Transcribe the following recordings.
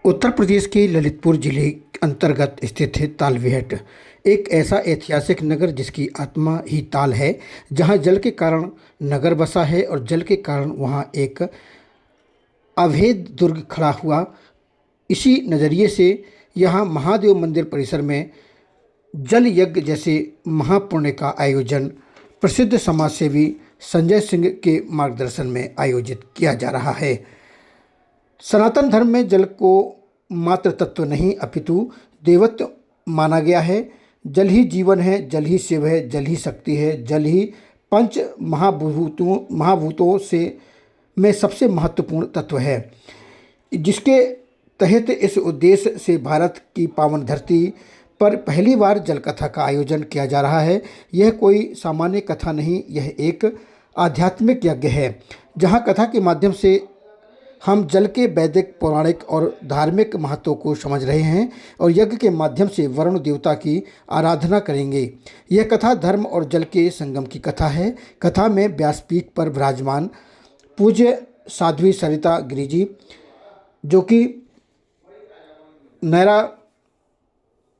उत्तर प्रदेश के ललितपुर जिले अंतर्गत स्थित है तालबेहट, एक ऐसा ऐतिहासिक नगर जिसकी आत्मा ही ताल है। जहां जल के कारण नगर बसा है और जल के कारण वहां एक अभेद दुर्ग खड़ा हुआ। इसी नज़रिए से यहाँ महादेव मंदिर परिसर में जल यज्ञ जैसे महापुण्य का आयोजन प्रसिद्ध समाजसेवी संजय सिंह के मार्गदर्शन में आयोजित किया जा रहा है। सनातन धर्म में जल को मात्र तत्व नहीं अपितु देवत्व माना गया है। जल ही जीवन है, जल ही शिव है, जल ही शक्ति है, जल ही पंच महाभूतों से में सबसे महत्वपूर्ण तत्व है, जिसके तहत इस उद्देश्य से भारत की पावन धरती पर पहली बार जल कथा का आयोजन किया जा रहा है। यह कोई सामान्य कथा नहीं, यह एक आध्यात्मिक यज्ञ है, जहां कथा के माध्यम से हम जल के वैदिक, पौराणिक और धार्मिक महत्व को समझ रहे हैं और यज्ञ के माध्यम से वरुण देवता की आराधना करेंगे। यह कथा धर्म और जल के संगम की कथा है। कथा में व्यासपीठ पर विराजमान पूज्य साध्वी सरिता गिरि जी, जो कि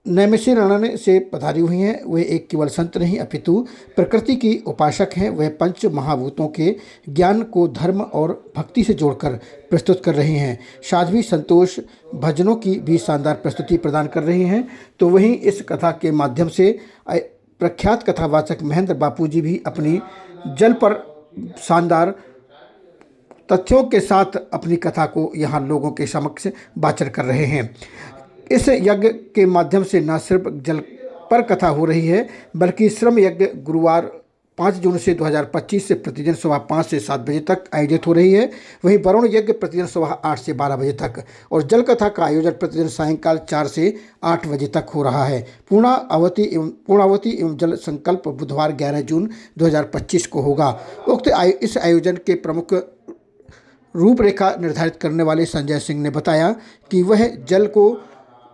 नैमिषारण्य से पधारी हुई हैं, वे एक केवल संत नहीं अपितु प्रकृति की उपासक हैं। वह पंच महाभूतों के ज्ञान को धर्म और भक्ति से जोड़कर प्रस्तुत कर रही हैं। साध्वी संतोष भजनों की भी शानदार प्रस्तुति प्रदान कर रही हैं। तो वहीं इस कथा के माध्यम से प्रख्यात कथावाचक महेंद्र बापू जी भी अपनी जल पर शानदार तथ्यों के साथ अपनी कथा को यहाँ लोगों के समक्ष वाचन कर रहे हैं। इस यज्ञ के माध्यम से न सिर्फ जल पर कथा हो रही है, बल्कि श्रम यज्ञ गुरुवार 5 जून से 2025 से प्रतिदिन सुबह 5 से 7 बजे तक आयोजित हो रही है। वहीं वरुण यज्ञ प्रतिदिन सुबह 8 से 12 बजे तक और जल कथा का आयोजन प्रतिदिन सायंकाल 4 से 8 बजे तक हो रहा है। पूर्णावती एवं जल संकल्प बुधवार 11 जून 2025 को होगा। उक्त इस आयोजन के प्रमुख रूपरेखा निर्धारित करने वाले संजय सिंह ने बताया कि वह जल को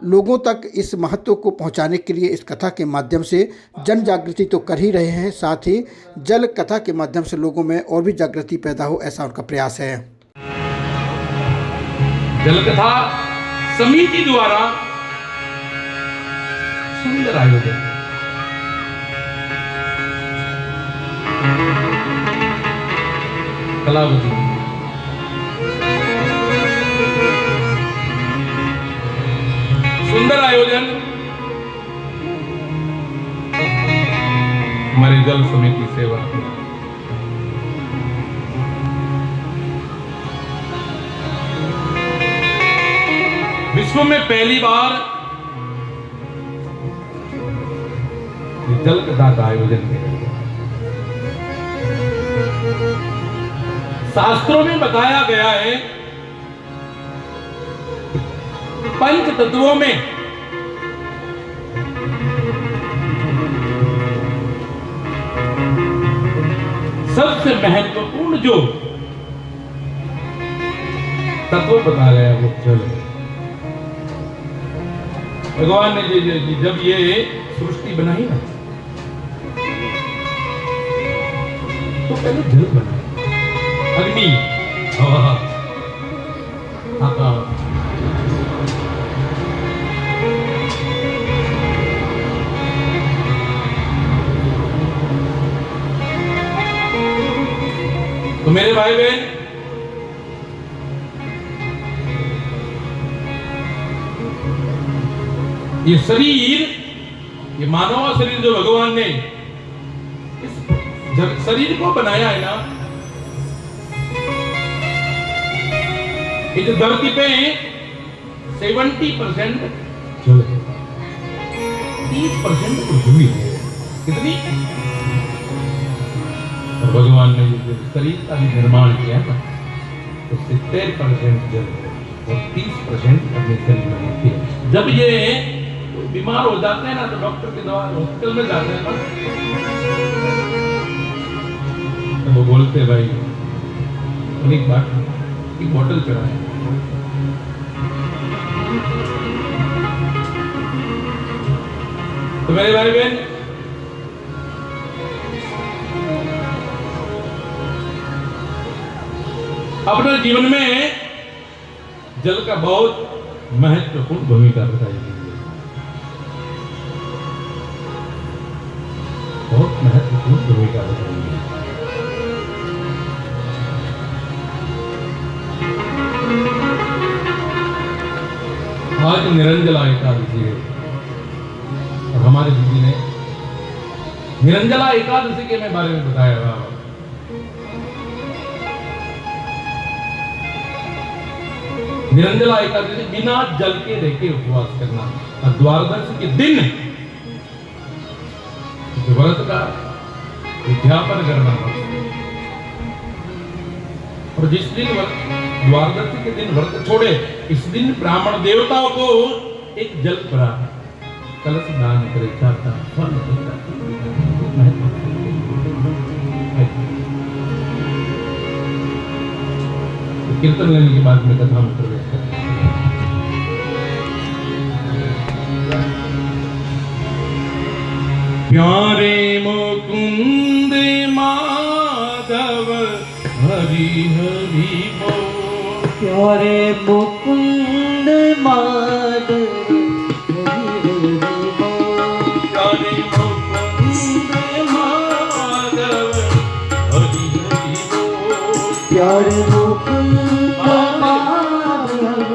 लोगों तक इस महत्व को पहुंचाने के लिए इस कथा के माध्यम से जन जागृति तो कर ही रहे हैं, साथ ही जल कथा के माध्यम से लोगों में और भी जागृति पैदा हो, ऐसा उनका प्रयास है। जल कथा समिति द्वारा सुंदर आयोजन, कलावती सुंदर आयोजन हमारी जल समिति सेवा विश्व में पहली बार जल कथा का आयोजन किया गया। शास्त्रों में बताया गया है पंच तत्वों में सबसे महत्वपूर्ण जो तत्व बताया गया वो जल है। भगवान ने जब ये सृष्टि बनाई ना, तो पहले जल बनाया, अग्नि, हवा, आकाश। तो मेरे भाई बहन, ये शरीर, ये मानव शरीर जो भगवान ने इस शरीर को बनाया है ना, इस धरती पे 70% जल है, 30% पृथ्वी है। कितनी? भगवान ने जो शरीर का भी निर्माण किया ना, तो 70% जल और 30% अपने शरीर में होती है। जब ये बीमार हो जाते हैं ना, तो डॉक्टर के द्वारा हॉस्पिटल में जाते हैं ना, तो वो बोलते भाई एक बात, एक बोतल चढ़ाए। तो मेरे भाई बहन, अपने जीवन में जल का बहुत महत्वपूर्ण भूमिका बताई गई है, बहुत महत्वपूर्ण भूमिका बताई गई है। आज निरंजला एकादशी है और हमारे दीदी ने निरंजला एकादशी के बारे में बताया हुआ। निरंजला एकादशी बिना जल के रह के उपवास करना और द्वादशी के दिन व्रत का विज्ञापन करना। और जिस दिन द्वादशी के दिन व्रत छोड़े, इस दिन ब्राह्मण देवताओं को एक जल भरा कलश दान करे जाता फल मिलता। कीर्तन लेने के बाद में कथा में प्रवेश करते हैं। प्यारे मुकुंद माधव हरि हरि बोल। प्यारे मुकुंद माधव हरि हरि बोल। प्यारे मुकुंद माधव हरि हरि बोल। प्यारे मुकुंद माधव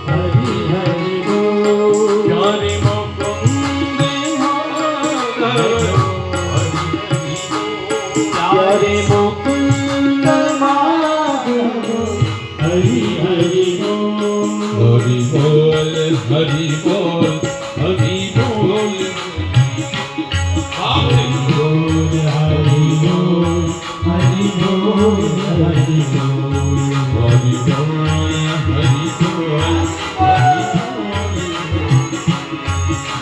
हरि हरि बोल। प्यारे मुकुंद माधव हरि हरि बोल। प्यारे मुकुंद माधव हरि हरि बोल। हरि बोल हरि बोल हरि बोल। हरि बोल हरि बोल हरि बोल हरि बोल।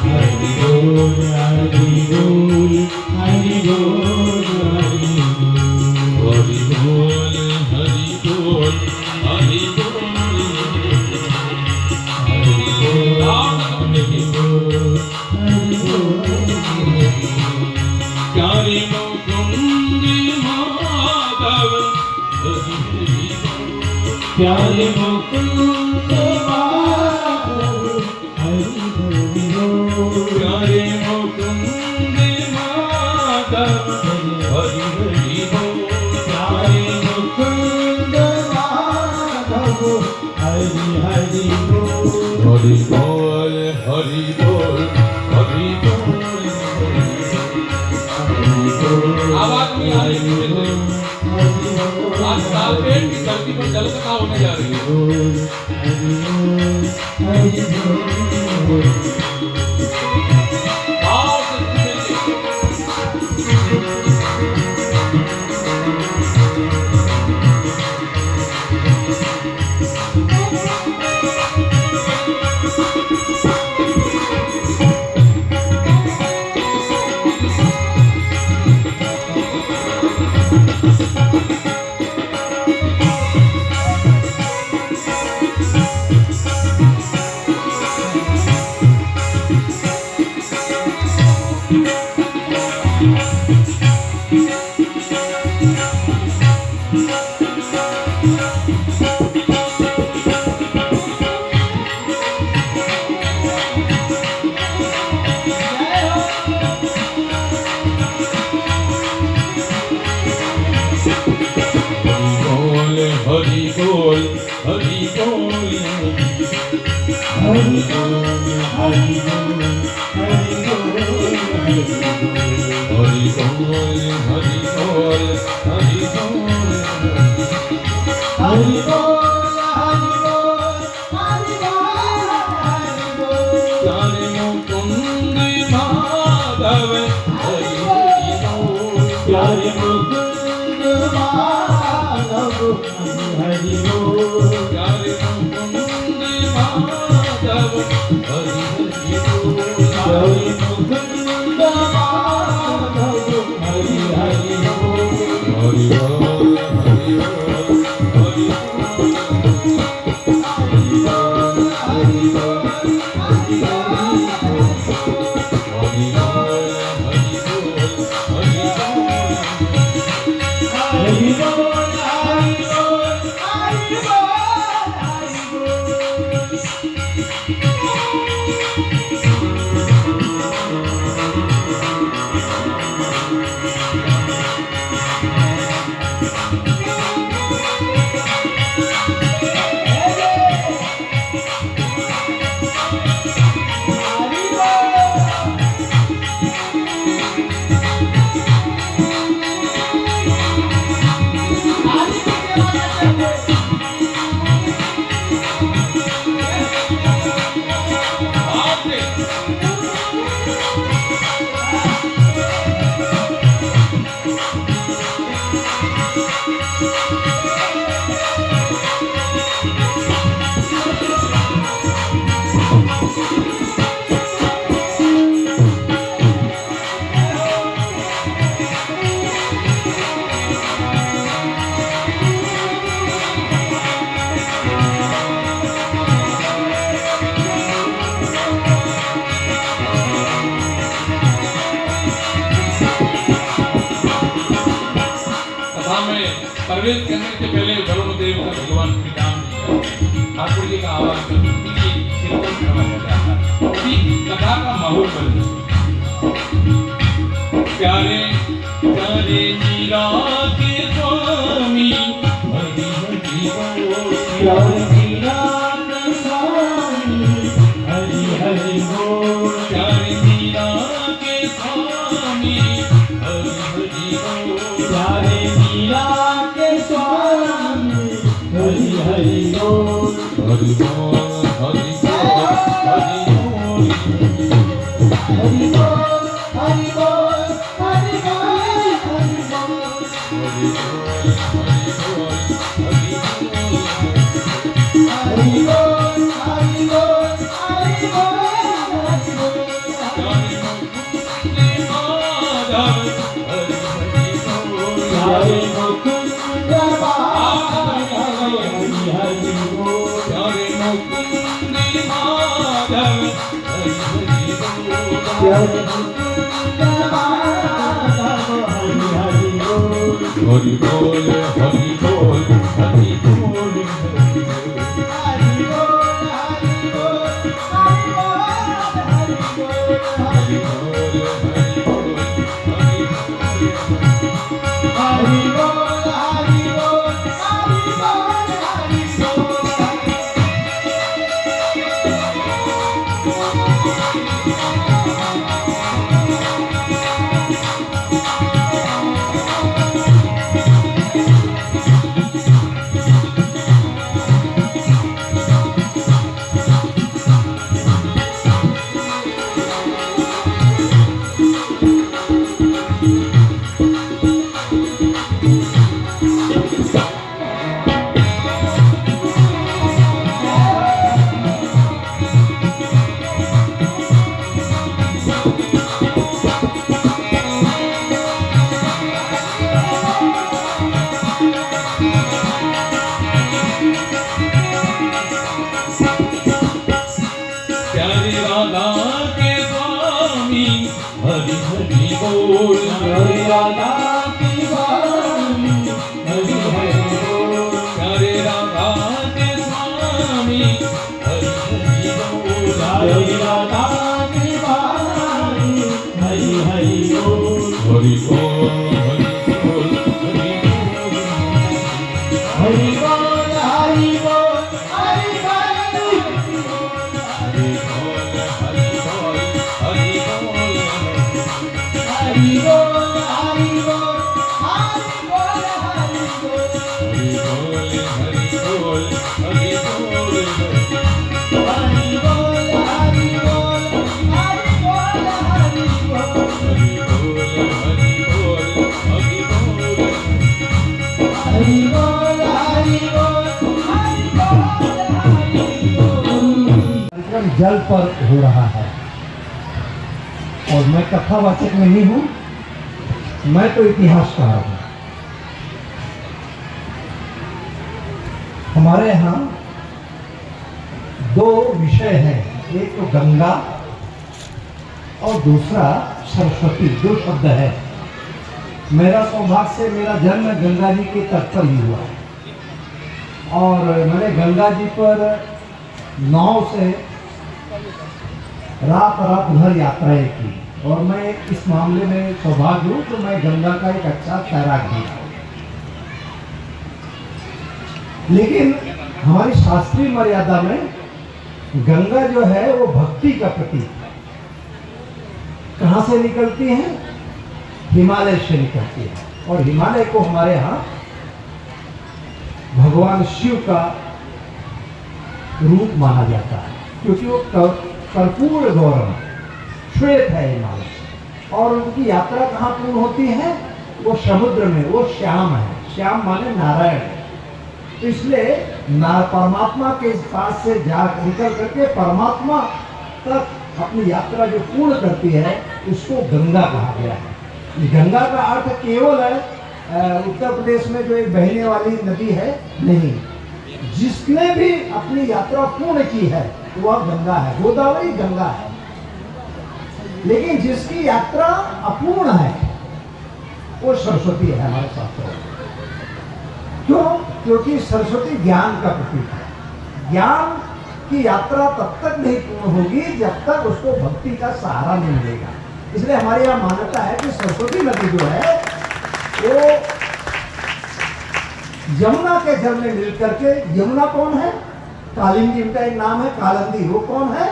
हरि बोल हरि बोल हरि बोल हरि बोल हरि बोल हरि बोल। हरि बोल हरि बोल हरि बोल। प्यारे मुकुंद माधव हरि हरि बोल। प्यारे मुकुंद माधव हरि हरि बोल। प्यारे मुकुंद माधव हरि हरि बोल। प्यारे मुकुंद माधव हरि हरि बोल। हरि बोल हरि बोल हरि बोल। आवाज नहीं आ रही है। आज सालपेट की धरती पर जल कथा होने जा रही है। भाव से सुनेंगे। हरि बोल हरि बोल। हरि बोल हरि बोल हरि बोल हरि बोल। हरि बोल हरि बोल हरि बोल। हरि बोल हरि बोल हरि बोल हरि बोल। प्यारे मुकुंद माधव हरि हरि बोल। प्यारे मुकुंद माधव हरि बोल। प्यारे मुकुंद माधव हरि हरि बोल। प्यारे मुकुंद माधव हरि हरि बोल। हरि बोल हरि बोल हरि बोल। प्रवेश करने से पहले वरुण देव का भगवान श्री राम ठाकुर जी का आवाज कीर्तन करवाया जाता है, अभी कथा का माहौल बन जाता है। प्यारे प्यारे मीरा के स्वामी हरि हरि बोल, प्यारे मीरा के स्वामी हरि हरि बोल, प्यारे मीरा के स्वामी हरि हरि बोल, प्यारे मीरा के स्वामी हरि हरि बोल, हरि बोल हरि बोल हरि बोल हरि बोल हरि बोल हरि बोल हरि बोल हरि बोल हरि बोल हरि मुकुंद माधव हरि बोल, प्यारे मुकुंद माधव हरि हरि बोल, प्यारे मुकुंद माधव हरि हरि बोल, हरि बोल हरि बोल हरि बोल हरि बोल हरि बोल हरि बोल हरि बोल हरि बोल हरि बोल हरि बोल हरि बोल हरि बोल हरि प्यारे राधा के स्वामी हरि हरि बोल, हरि राधा की स्वामी हरि हरि बोल, प्यारे राधा के स्वामी हरि हरि बोल, हरि राधा की स्वामी हरि हरि बोल, हरि बोल हरि बोल हरि हरि बोल हरि बोल हरि बोल बोल, हरि बोल हरि बोल हरि हरि बोल, बोल हरि बोल हरि बोल हरि बोल, हरि बोल हरि बोल हरि बोल, हरि बोल हरि बोल हरि बोल, हरि बोल हरि बोल हरि बोल, हरि बोल हरि बोल हरि बोल। कार्यक्रम जल पर हो रहा है और मैं कथावाचक नहीं हूँ, मैं तो इतिहासकार हूँ। हमारे यहाँ दो विषय हैं, एक तो गंगा और दूसरा सरस्वती, दो शब्द है। मेरा सौभाग्य से मेरा जन्म गंगा जी के तट पर ही हुआ और मैंने गंगा जी पर नाव से रात भर यात्राएं की और मैं इस मामले में सौभाग्य हूँ तो मैं गंगा का एक अच्छा तैराक भी हूँ। लेकिन हमारी शास्त्रीय मर्यादा में गंगा जो है वो भक्ति का प्रतीक है। कहाँ से निकलती है? हिमालय से निकलती है और हिमालय को हमारे यहाँ भगवान शिव का रूप माना जाता है क्योंकि वो कर्पूर गौरव श्वेत है हिमालय और उनकी यात्रा कहाँ पूर्ण होती है? वो समुद्र में, वो श्याम है। श्याम माने नारायण है। तो इसलिए परमात्मा के पास से जा निकल करके परमात्मा तक अपनी यात्रा जो पूर्ण करती है उसको गंगा कहा गया है। गंगा का अर्थ केवल है उत्तर प्रदेश में जो एक बहने वाली नदी है नहीं, जिसने भी अपनी यात्रा पूर्ण की है वह गंगा है। गोदावरी गंगा है, लेकिन जिसकी यात्रा अपूर्ण है वो सरस्वती है हमारे शास्त्रों में। क्यों? क्योंकि सरस्वती ज्ञान का प्रतीक है। ज्ञान की यात्रा तब तक नहीं पूर्ण होगी जब तक उसको भक्ति का सहारा नहीं मिलेगा। इसलिए हमारे यहाँ मान्यता है कि सरस्वती नदी जो है वो यमुना के जल में मिल करके, यमुना कौन है? कालिंदी, उनका एक नाम है कालिंदी। वो कौन है?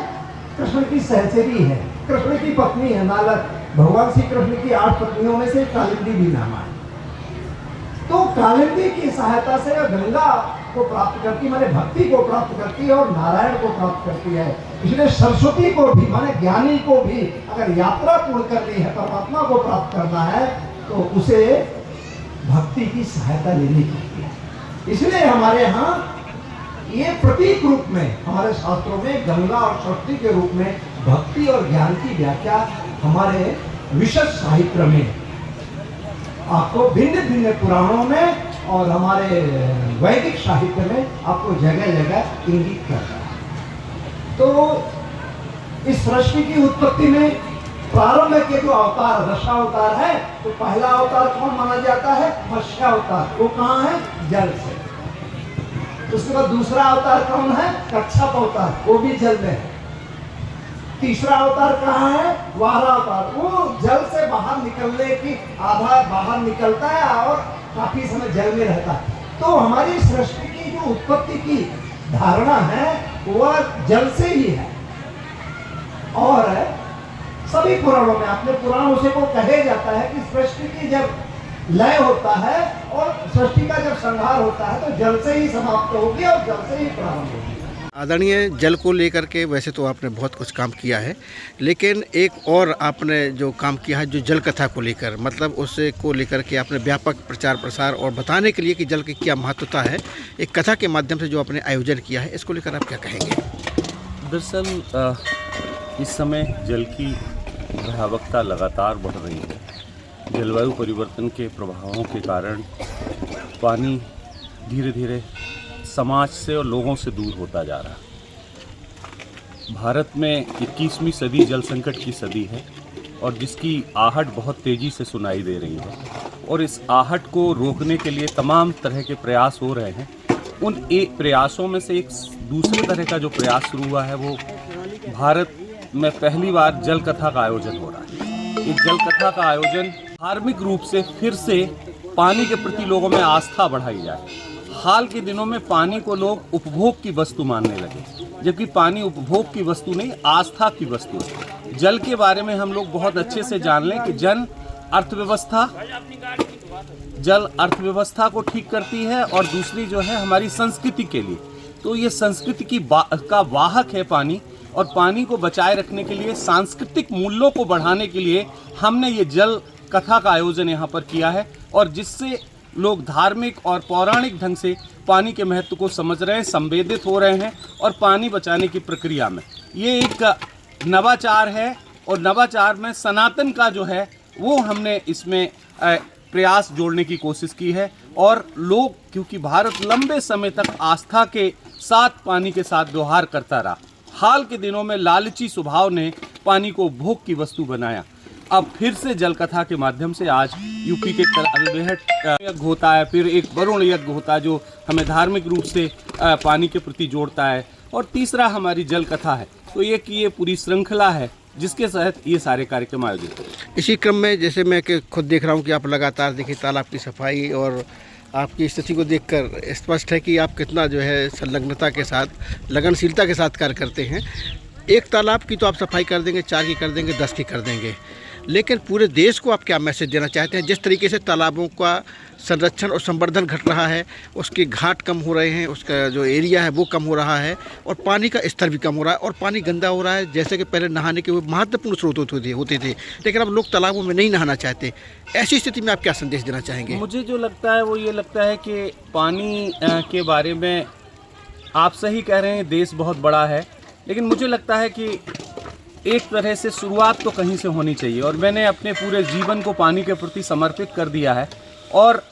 कृष्ण की सहचरी है, कृष्ण की पत्नी है। नालक भगवान श्री कृष्ण की 8 पत्नियों में से कालिंदी भी नाम है। तो कालिंदी की सहायता से गंगा को प्राप्त करती, माने भक्ति को प्राप्त करती है और नारायण को प्राप्त करती है। इसलिए सरस्वती को भी, माने ज्ञानी को भी अगर यात्रा पूर्ण करनी है, परमात्मा को प्राप्त करना है, तो उसे भक्ति की सहायता लेनी पड़ती है। इसलिए हमारे यहाँ ये प्रतीक रूप में हमारे शास्त्रों में गंगा और सरस्वती के रूप में भक्ति और ज्ञान की व्याख्या हमारे विशद साहित्य में आपको भिन्न भिन्न पुराणों में और हमारे वैदिक साहित्य में आपको जगह जगह इंगित करता है। तो इस सृष्टि की उत्पत्ति में प्रारंभ के जो अवतार दशावतार है, तो पहला अवतार कौन माना जाता है? मत्स्यावतार। वो कहाँ है? जल से। उसके बाद दूसरा अवतार कौन है? कच्छप अवतार, वो भी जल में है। तीसरा अवतार कहाँ है? वारा अवतार, वो जल से बाहर निकलने की, आधा बाहर निकलता है और काफी समय जल में रहता है। तो हमारी सृष्टि की जो उत्पत्ति की धारणा है वह जल से ही है। और सभी पुराणों में, अपने पुराणों से को कहे जाता है कि सृष्टि की जब लय होता है और सृष्टि का जब संहार होता है तो जल से ही समाप्त होगी और जल से ही प्रारंभ होगी। आदरणीय, जल को लेकर के वैसे तो आपने बहुत कुछ काम किया है, लेकिन एक और आपने जो काम किया है जो जल कथा को लेकर, मतलब उससे को लेकर के आपने व्यापक प्रचार प्रसार और बताने के लिए कि जल की क्या महत्वता है, एक कथा के माध्यम से जो आपने आयोजन किया है, इसको लेकर आप क्या कहेंगे? दरअसल इस समय जल की भयावहता लगातार बढ़ रही है। जलवायु परिवर्तन के प्रभावों के कारण पानी धीरे धीरे समाज से और लोगों से दूर होता जा रहा है। भारत में 21वीं सदी जल संकट की सदी है और जिसकी आहट बहुत तेज़ी से सुनाई दे रही है, और इस आहट को रोकने के लिए तमाम तरह के प्रयास हो रहे हैं। उन प्रयासों में से एक दूसरे तरह का जो प्रयास शुरू हुआ है, वो भारत में पहली बार जल कथा का आयोजन हो रहा है। इस जल कथा का आयोजन धार्मिक रूप से फिर से पानी के प्रति लोगों में आस्था बढ़ाई जाए। हाल के दिनों में पानी को लोग उपभोग की वस्तु मानने लगे, जबकि पानी उपभोग की वस्तु नहीं, आस्था की वस्तु है। जल के बारे में हम लोग बहुत अच्छे से जान लें कि जल अर्थव्यवस्था को ठीक करती है और दूसरी जो है हमारी संस्कृति के लिए। तो ये संस्कृति का वाहक है पानी, और पानी को बचाए रखने के लिए, सांस्कृतिक मूल्यों को बढ़ाने के लिए हमने ये जल कथा का आयोजन यहाँ पर किया है, और जिससे लोग धार्मिक और पौराणिक ढंग से पानी के महत्व को समझ रहे हैं, संवेदित हो रहे हैं, और पानी बचाने की प्रक्रिया में ये एक नवाचार है। और नवाचार में सनातन का जो है वो हमने इसमें प्रयास जोड़ने की कोशिश की है। और लोग, क्योंकि भारत लंबे समय तक आस्था के साथ पानी के साथ व्यवहार करता रहा, हाल के दिनों में लालची स्वभाव ने पानी को उपभोग की वस्तु बनाया। अब फिर से जल कथा के माध्यम से आज यूपी के यज्ञ होता है, फिर एक वरुण यज्ञ होता है जो हमें धार्मिक रूप से पानी के प्रति जोड़ता है, और तीसरा हमारी जल कथा है। तो ये पूरी श्रृंखला है जिसके तहत ये सारे कार्यक्रम आयोजित होते हैं। इसी क्रम में जैसे मैं खुद देख रहा हूँ कि आप लगातार देखिए तालाब की सफाई, और आपकी स्थिति को देखकर स्पष्ट है कि आप कितना जो है संलग्नता के साथ, लगनशीलता के साथ कार्य करते हैं। एक तालाब की तो आप सफाई कर देंगे, 4 की कर देंगे, 10 की कर देंगे, लेकिन पूरे देश को आप क्या मैसेज देना चाहते हैं? जिस तरीके से तालाबों का संरक्षण और संवर्धन घट रहा है, उसके घाट कम हो रहे हैं, उसका जो एरिया है वो कम हो रहा है, और पानी का स्तर भी कम हो रहा है, और पानी गंदा हो रहा है। जैसे कि पहले नहाने के वो महत्वपूर्ण स्रोत होते थे, लेकिन अब लोग तालाबों में नहीं नहाना चाहते। ऐसी स्थिति में आप क्या संदेश देना चाहेंगे? मुझे जो लगता है वो ये लगता है कि पानी के बारे में आप सही कह रहे हैं, देश बहुत बड़ा है, लेकिन मुझे लगता है कि एक तरह से शुरुआत तो कहीं से होनी चाहिए। और मैंने अपने पूरे जीवन को पानी के प्रति समर्पित कर दिया है, और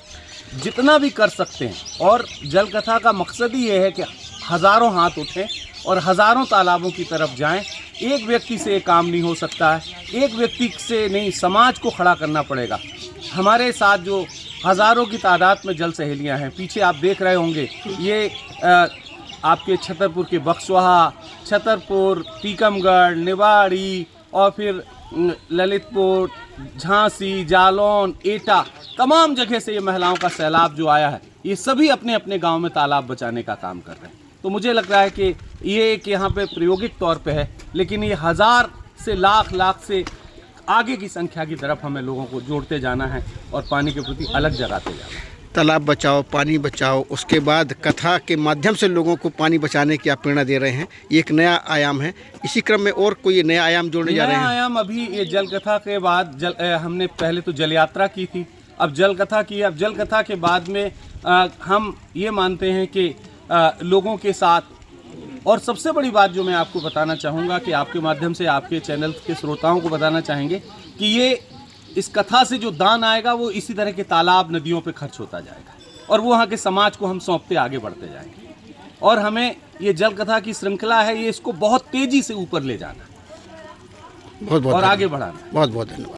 जितना भी कर सकते हैं। और जल कथा का मकसद ही ये है कि हज़ारों हाथ उठें और हज़ारों तालाबों की तरफ जाएं। एक व्यक्ति से काम नहीं हो सकता है, एक व्यक्ति से नहीं, समाज को खड़ा करना पड़ेगा। हमारे साथ जो हज़ारों की तादाद में जल सहेलियाँ हैं। पीछे आप देख रहे होंगे ये आपके छतरपुर के बक्सवाहा, छतरपुर, टीकमगढ़, निवाड़ी और फिर ललितपुर, झांसी, जालौन, एटा, तमाम जगह से ये महिलाओं का सैलाब जो आया है, ये सभी अपने अपने गांव में तालाब बचाने का काम कर रहे हैं। तो मुझे लग रहा है कि ये एक यहाँ पे प्रायोगिक तौर पे है, लेकिन ये हज़ार से लाख से आगे की संख्या की तरफ हमें लोगों को जोड़ते जाना है और पानी के प्रति अलग जगाते जाना है। तालाब बचाओ, पानी बचाओ, उसके बाद कथा के माध्यम से लोगों को पानी बचाने की आप प्रेरणा दे रहे हैं। ये एक नया आयाम है। इसी क्रम में और कोई नया आयाम जोड़ने जा रहे हैं? नया आयाम अभी ये जल कथा के बाद हमने पहले तो जल यात्रा की थी, अब जल कथा की। अब जल कथा के बाद में हम ये मानते हैं कि लोगों के साथ, और सबसे बड़ी बात जो मैं आपको बताना चाहूँगा कि आपके माध्यम से आपके चैनल के श्रोताओं को बताना चाहेंगे कि ये इस कथा से जो दान आएगा वो इसी तरह के तालाब, नदियों पे खर्च होता जाएगा और वो वहाँ के समाज को हम सौंपते आगे बढ़ते जाएंगे। और हमें ये जल कथा की श्रृंखला है, ये इसको बहुत तेज़ी से ऊपर ले जाना बहुत और आगे बढ़ाना। बहुत बहुत धन्यवाद।